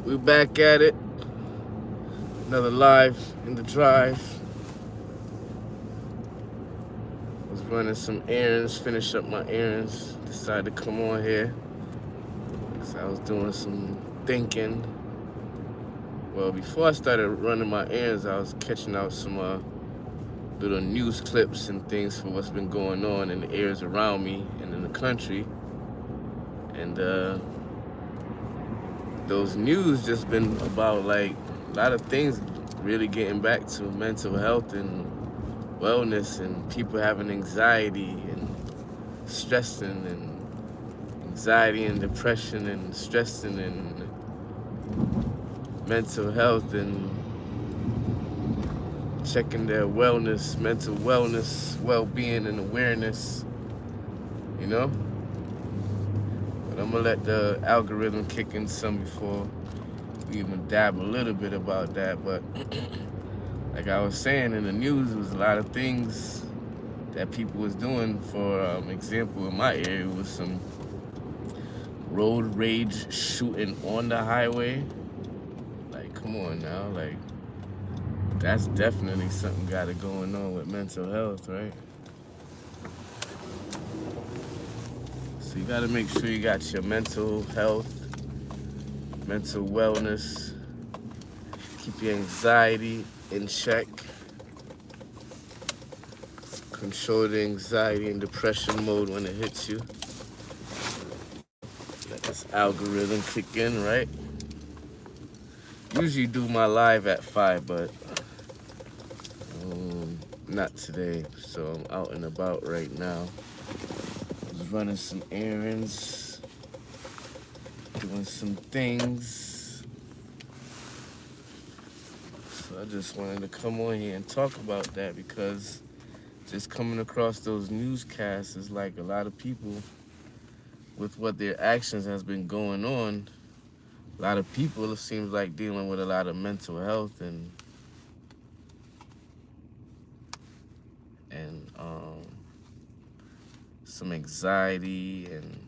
We back at it. Another live in the drive. Was running some errands, finish up my errands. Decided to come on here because I was doing some thinking. Well, before I started running my errands, I was catching out some little news clips and things for what's been going on in the areas around me and in the country. And those news just been about like a lot of things really getting back to mental health and wellness and people having anxiety and stressing and anxiety and depression and stressing and mental health and checking their wellness, mental wellness, well-being and awareness, you know? But I'm gonna let the algorithm kick in some before we even dab a little bit about that. But like I was saying, in the news, there was a lot of things that people was doing. For example, in my area was some road rage shooting on the highway. Like, come on now, like that's definitely something got it going on with mental health, right? So you gotta make sure you got your mental health, mental wellness, keep your anxiety in check, control the anxiety and depression mode when it hits you. Let this algorithm kick in, right? Usually do my live at 5, but not today. So I'm out and about right now. Just running some errands, doing some things. So I just wanted to come on here and talk about that because just coming across those newscasts is like a lot of people with what their actions has been going on. A lot of people, it seems like, dealing with a lot of mental health and some anxiety and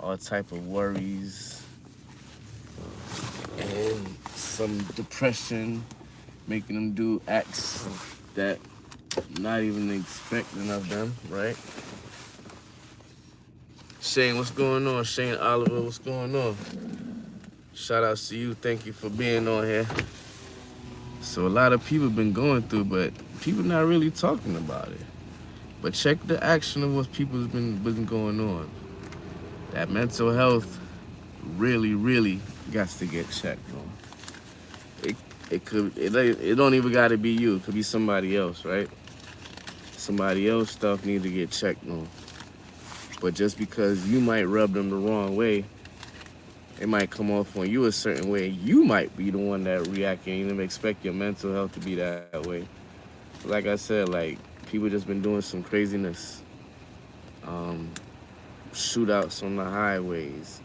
all type of worries and some depression, making them do acts that not even expecting of them, right? Shane, what's going on? Shane Oliver, what's going on? Shout outs to you. Thank you for being on here. So a lot of people been going through, but people not really talking about it. But check the action of what people's been going on. That mental health really got to get checked on. It don't even got to be you. It could be somebody else, right? Somebody else stuff needs to get checked on. But just because you might rub them the wrong way, it might come off on you a certain way. You might be the one that reacting. You didn't expect your mental health to be that way. Like I said, like people just been doing some craziness. Shootouts on the highways,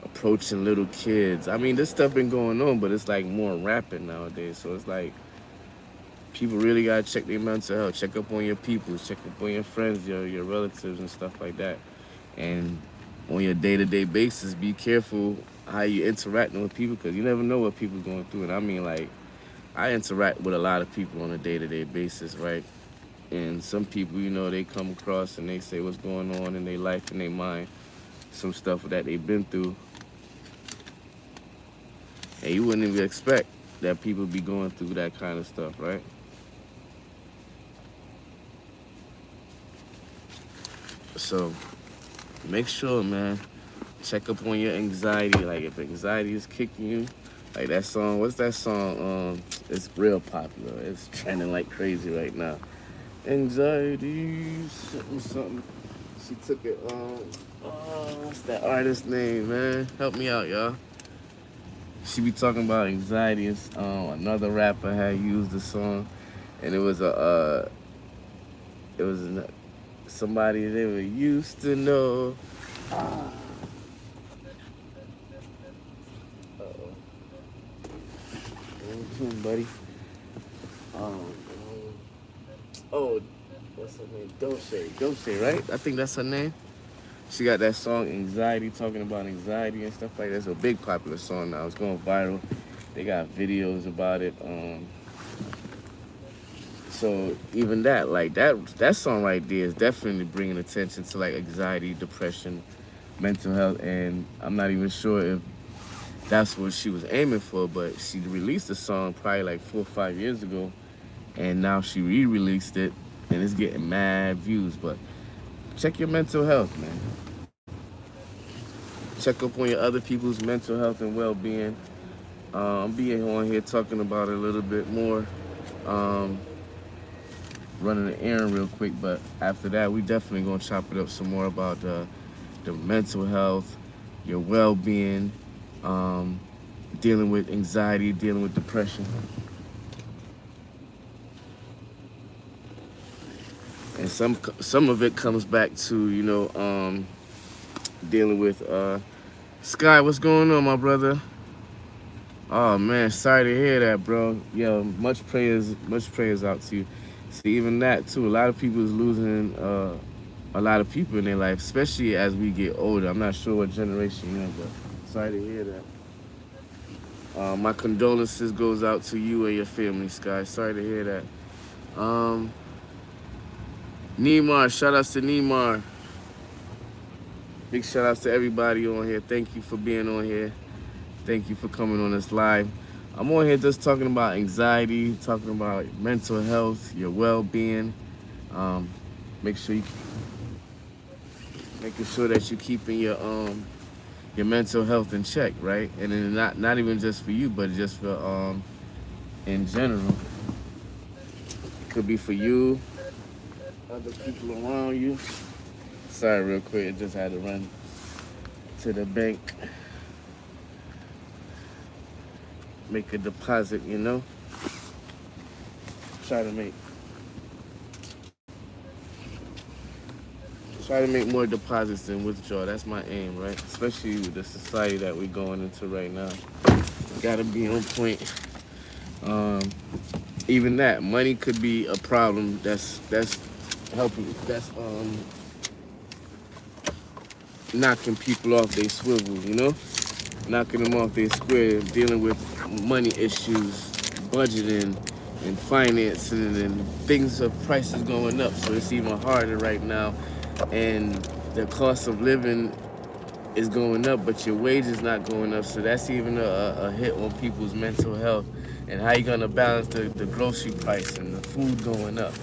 approaching little kids. I mean, this stuff been going on, but it's like more rapid nowadays. So it's like people really gotta check their mental health. Check up on your people. Check up on your friends, your relatives, and stuff like that. And on your day-to-day basis, be careful how you interacting with people because you never know what people going through. And I mean, like, I interact with a lot of people on a day-to-day basis, right? And some people, you know, they come across and they say what's going on in their life and their mind, some stuff that they've been through. And you wouldn't even expect that people be going through that kind of stuff, right? So make sure, man, check up on your anxiety. Like if anxiety is kicking you, like that song, what's that song? It's real popular. It's trending like crazy right now. Anxiety, something. She took it. What's that artist name, man? Help me out, y'all. She be talking about anxiety. Another rapper had used the song, and it was somebody they were used to know. Uh-oh. Buddy. Oh, what's her name? Dolce, right? I think that's her name. She got that song Anxiety, talking about anxiety and stuff like that. It's a big popular song now. It's going viral. They got videos about it. So even that, like that song right there is definitely bringing attention to like anxiety, depression, mental health, and I'm not even sure if that's what she was aiming for, but she released a song probably like 4 or 5 years ago, and now she re-released it, and it's getting mad views. But check your mental health, man. Check up on your other people's mental health and well-being. I'm being on here talking about it a little bit more. Um, Running an errand real quick, but after that, we definitely gonna chop it up some more about the mental health, your well-being, dealing with anxiety, dealing with depression. And some of it comes back to, dealing with Sky. What's going on, my brother? Oh man, sorry to hear that, bro. Yo, much prayers out to you. See, even that too. A lot of people is losing a lot of people in their life, especially as we get older. I'm not sure what generation you're in, but sorry to hear that. My condolences goes out to you and your family, Sky. Sorry to hear that. Neymar, shout outs to Neymar. Big shout outs to everybody on here. Thank you for being on here. Thank you for coming on this live. I'm on here just talking about anxiety, talking about mental health, your well-being. Making sure that you're keeping your mental health in check, right? And then not even just for you, but just for in general. It could be for you, other people around you. Sorry, real quick, I just had to run to the bank, make a deposit, Try to make more deposits than withdraw. That's my aim, right? Especially with the society that we're going into right now. Gotta be on point. Even that money could be a problem. That's helping. That's knocking people off their swivel. Knocking them off their square. Dealing with money issues, budgeting, and financing, and things of prices going up. So it's even harder right now. And the cost of living is going up, but your wage is not going up. So that's even a hit on people's mental health. And how you gonna balance the grocery price and the food going up?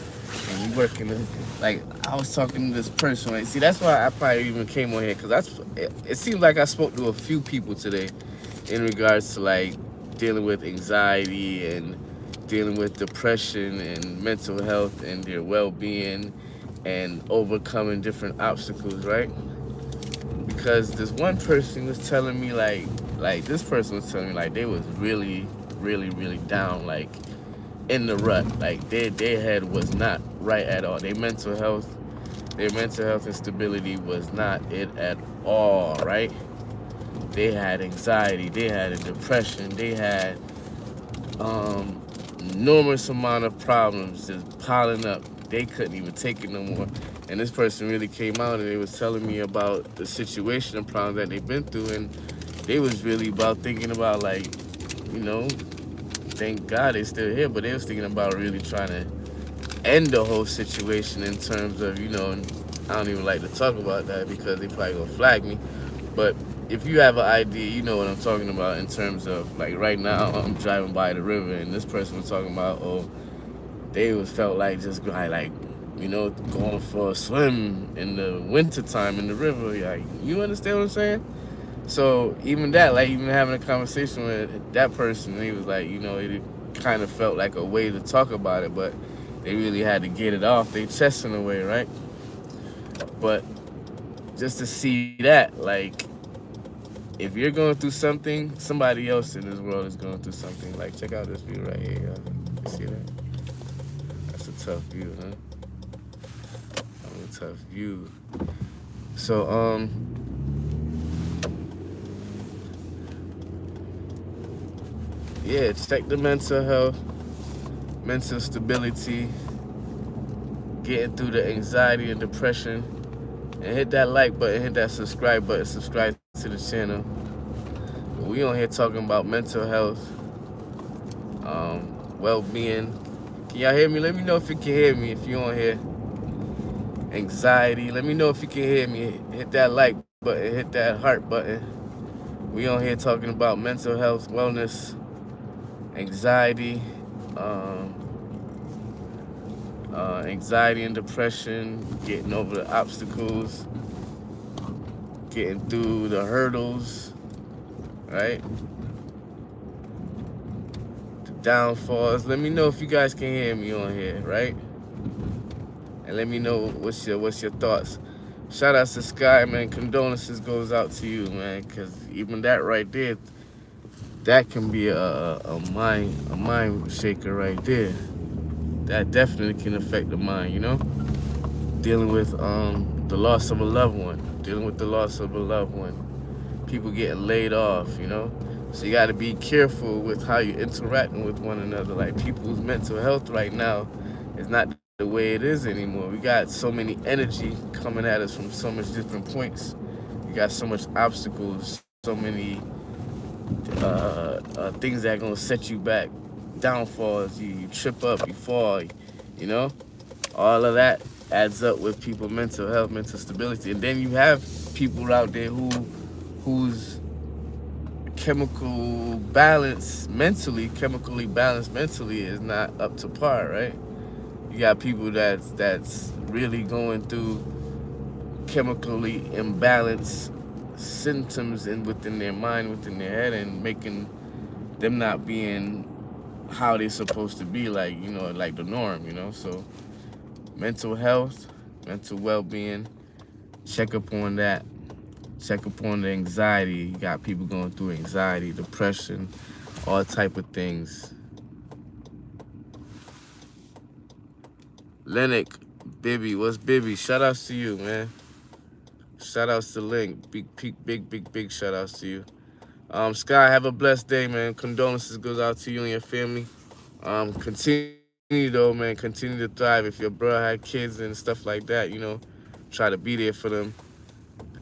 And you working, like I was talking to this person. Like, see, that's why I probably even came on here, because it seems like I spoke to a few people today in regards to like dealing with anxiety and dealing with depression and mental health and their well-being and overcoming different obstacles, right? Because this one person was telling me like this person was telling me like they was really, really, really down, like in the rut. Like their head was not right at all. Their mental health and stability was not it at all, right? They had anxiety, they had a depression, they had enormous amount of problems just piling up. They couldn't even take it no more. And this person really came out and they was telling me about the situation and problems that they've been through, and they was really about thinking about like, thank God they're still here, but they was thinking about really trying to end the whole situation in terms of, I don't even like to talk about that because they probably gonna flag me. But if you have an idea, you know what I'm talking about in terms of like right now I'm driving by the river and this person was talking about, they felt like just like, going for a swim in the winter time in the river. Like, you understand what I'm saying? So even that, like even having a conversation with that person, he was like, it kind of felt like a way to talk about it, but they really had to get it off their chest in a way, right? But just to see that, like, if you're going through something, somebody else in this world is going through something. Like, check out this view right here, y'all. You see that? That's a tough view, huh? That's a tough view. So, yeah, check the mental health, mental stability, getting through the anxiety and depression, And hit that like button, hit that subscribe button, subscribe to the channel. We on here talking about mental health, well-being. Can y'all hear me? Let me know if you can hear me, if you on here. Anxiety, let me know if you can hear me. Hit that like button, hit that heart button. We on here talking about mental health, wellness, anxiety, anxiety and depression, getting over the obstacles, getting through the hurdles, right? The downfalls. Let me know if you guys can hear me on here, right? And let me know what's your thoughts. Shout out to Sky, man. Condolences goes out to you, man, because even that right there, that can be a mind shaker right there. That definitely can affect the mind, you know? Dealing with the loss of a loved one, people getting laid off, you know? So you gotta be careful with how you're interacting with one another. Like, people's mental health right now is not the way it is anymore. We got so many energy coming at us from so much different points. You got so much obstacles, so many things that are gonna set you back, downfalls. You trip up, you fall, you know? All of that adds up with people mental health, mental stability. And then you have people out there whose chemically balanced mentally is not up to par, right? You got people that's really going through chemically imbalanced symptoms within their mind, within their head, and making them not being how they're supposed to be, like, you know, like the norm, you know? So mental health, mental well-being, check up on that. Check up on the anxiety. You got people going through anxiety, depression, all type of things. Lennox, Bibby, what's Bibby? Shout outs to you, man. Shout outs to Link. Big shout outs to you. Sky, have a blessed day, man. Condolences goes out to you and your family. Continue though, man. Continue to thrive. If your bro had kids and stuff like that, you know, try to be there for them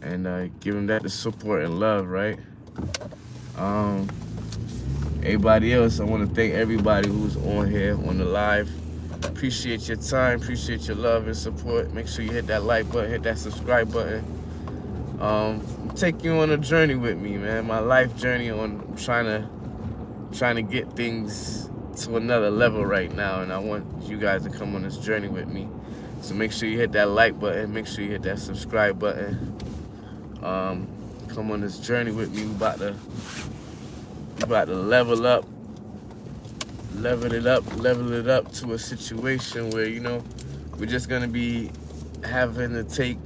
and give them that the support and love, right? Everybody else, I want to thank everybody who's on here on the live. Appreciate your time, appreciate your love and support. Make sure you hit that like button, hit that subscribe button. Take you on a journey with me, man. My life journey on trying to get things to another level right now, and I want you guys to come on this journey with me. So make sure you hit that like button, make sure you hit that subscribe button. Come on this journey with me. We about to level it up to a situation where, you know, we're just gonna be having to take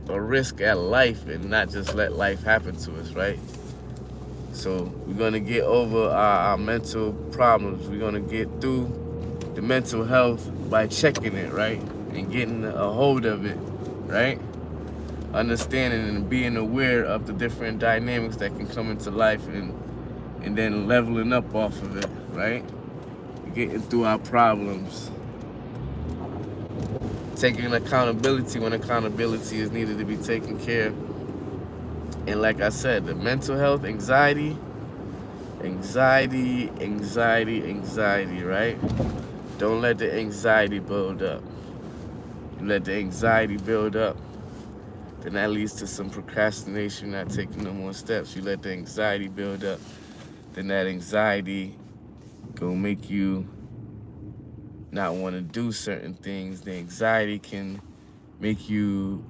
a risk at life and not just let life happen to us, right? So we're gonna get over our mental problems. We're gonna get through the mental health by checking it, right? And getting a hold of it, right? Understanding and being aware of the different dynamics that can come into life, and then leveling up off of it, right? Getting through our problems. Taking accountability when accountability is needed to be taken care of. And like I said, the mental health, anxiety, right? Don't let the anxiety build up. You let the anxiety build up, then that leads to some procrastination, not taking no more steps. You let the anxiety build up, then that anxiety gonna make you not want to do certain things. The anxiety can make you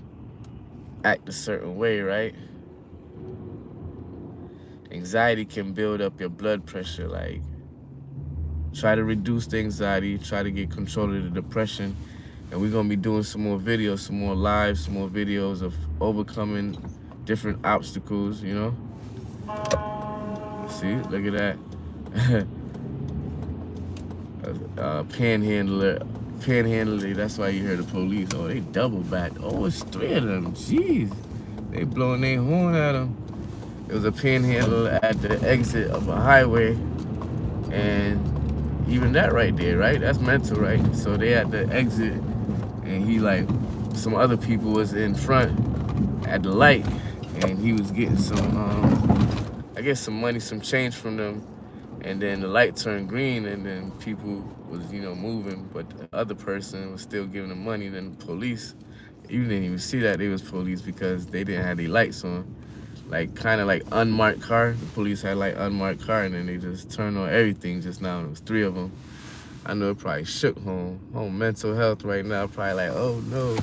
act a certain way, right? Anxiety can build up your blood pressure. Like, try to reduce the anxiety, try to get control of the depression. And we're gonna be doing some more videos, some more lives, some more videos of overcoming different obstacles, you know? See, look at that. Panhandler, that's why you hear the police. Oh, they double back. Oh, it's 3 of them. Jeez. They blowing their horn at them. It was a panhandler at the exit of a highway. And even that right there, right? That's mental, right? So they at the exit, and he, like, some other people was in front, at the light, and he was getting some, I guess some money, some change from them, and then the light turned green, and then people was, moving, but the other person was still giving them money. Then the police, you didn't even see that they was police because they didn't have their lights on, like kind of like unmarked car. The police had like unmarked car, and then they just turned on everything just now. It was 3 of them. I know it probably shook home mental health right now. Probably like, oh no,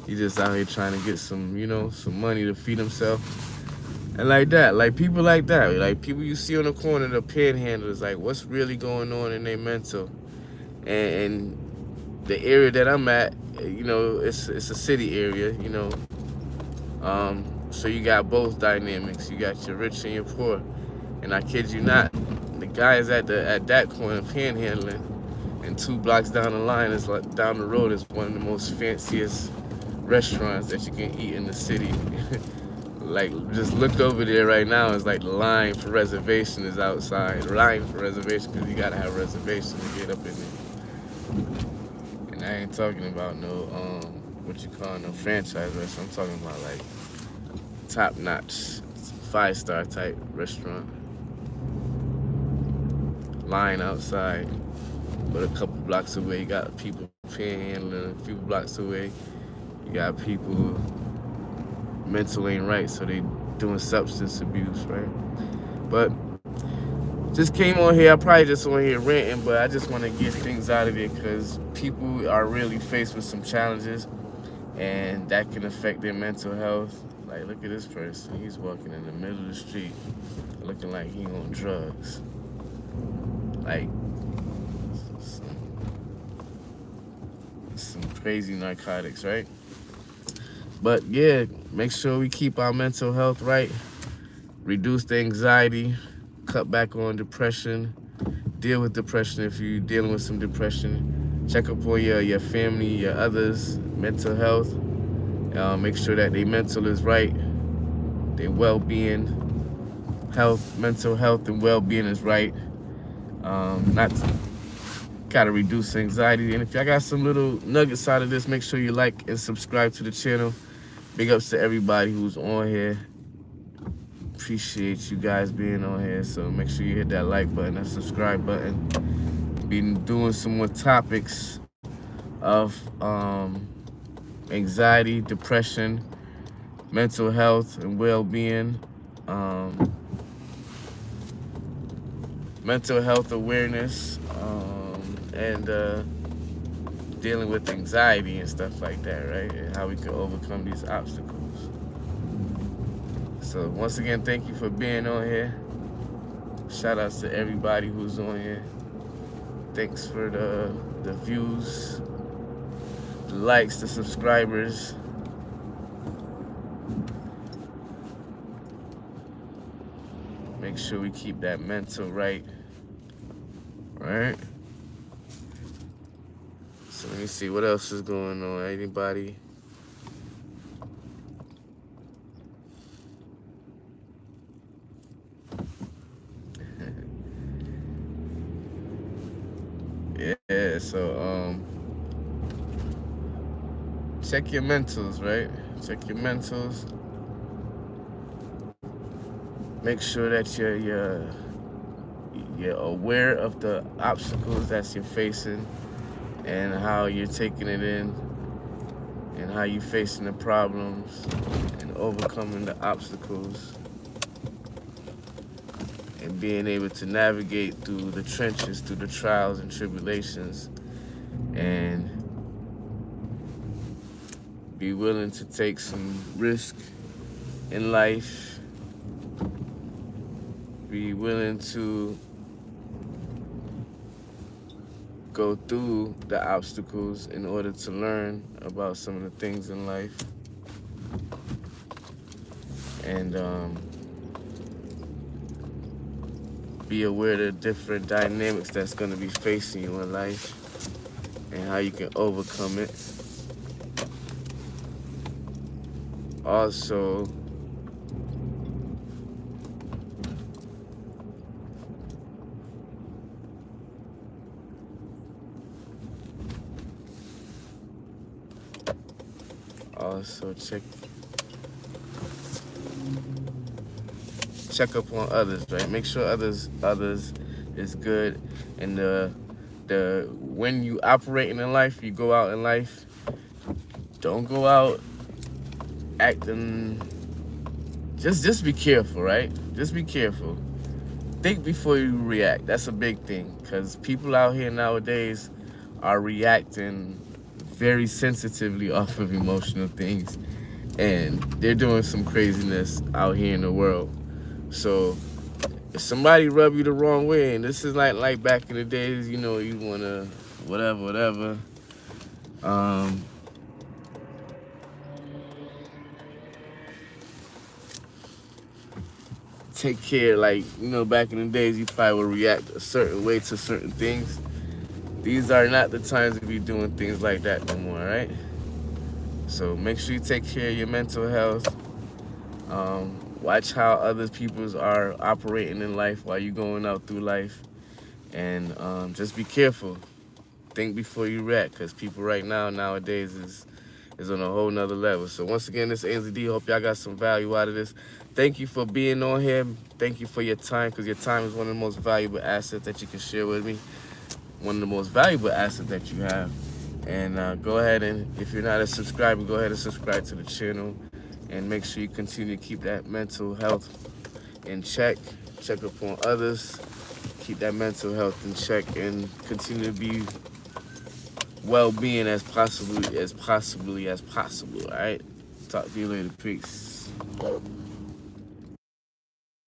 he just out here trying to get some, some money to feed himself. And like that, like people like that, like people you see on the corner, the panhandlers, like what's really going on in their mental. And the area that I'm at, it's a city area, so you got both dynamics. You got your rich and your poor. And I kid you not, the guys at that corner panhandling, and 2 blocks down the line is like down the road is one of the most fanciest restaurants that you can eat in the city. Like, just looked over there right now. It's like the line for reservation is outside. The line for reservation, because you gotta have a reservation to get up in there. And I ain't talking about no no franchise restaurant. I'm talking about like top notch, 5-star type restaurant. Line outside, but a couple blocks away, you got people panhandling. A few blocks away, you got people who mental ain't right, so they doing substance abuse, right? But just came on here. I probably just on here ranting, but I just want to get things out of it because people are really faced with some challenges, and that can affect their mental health. Like, look at this person. He's walking in the middle of the street looking like he on drugs. Like, some crazy narcotics, right? But yeah, make sure we keep our mental health right, reduce the anxiety, cut back on depression, deal with depression if you're dealing with some depression. Check up on your family, your others' mental health. Make sure that their mental is right, their well-being, mental health and well-being is right. Gotta reduce anxiety. And if y'all got some little nuggets out of this, make sure you like and subscribe to the channel. Big ups to everybody who's on here. Appreciate you guys being on here. So make sure you hit that like button and subscribe button. Been doing some more topics of anxiety, depression, mental health, and well-being. Mental health awareness, and dealing with anxiety and stuff like that, right? And how we can overcome these obstacles. So once again, thank you for being on here. Shout outs to everybody who's on here. Thanks for the views, the likes, the subscribers. Make sure we keep that mental right. Right? So let me see what else is going on. Anybody? Yeah, so check your mentals, right? Check your mentals. Make sure that you're aware of the obstacles that you're facing and how you're taking it in and how you're facing the problems and overcoming the obstacles and being able to navigate through the trenches, through the trials and tribulations, and be willing to take some risk in life. Be willing to go through the obstacles in order to learn about some of the things in life. And be aware of the different dynamics that's going to be facing you in life and how you can overcome it. Also, check check up on others, right? Make sure others is good. And when you operating in life, you go out in life, don't go out acting. Just be careful, right? Just be careful. Think before you react. That's a big thing, because people out here nowadays are reacting very sensitively off of emotional things, and they're doing some craziness out here in the world. So if somebody rub you the wrong way, and this is like back in the days, you wanna whatever. Take care, back in the days, you probably would react a certain way to certain things. These are not the times to be doing things like that no more, right? So make sure you take care of your mental health. Watch how other people are operating in life while you're going out through life. And just be careful. Think before you react, because people nowadays is on a whole nother level. So once again, this is AnsleyD. Hope y'all got some value out of this. Thank you for being on here. Thank you for your time, because your time is one of the most valuable assets that you can share with me. One of the most valuable assets that you have. And go ahead, and if you're not a subscriber, go ahead and subscribe to the channel. And make sure you continue to keep that mental health in check. Check up on others. Keep that mental health in check, and continue to be well-being as possible. All right? Talk to you later. Peace.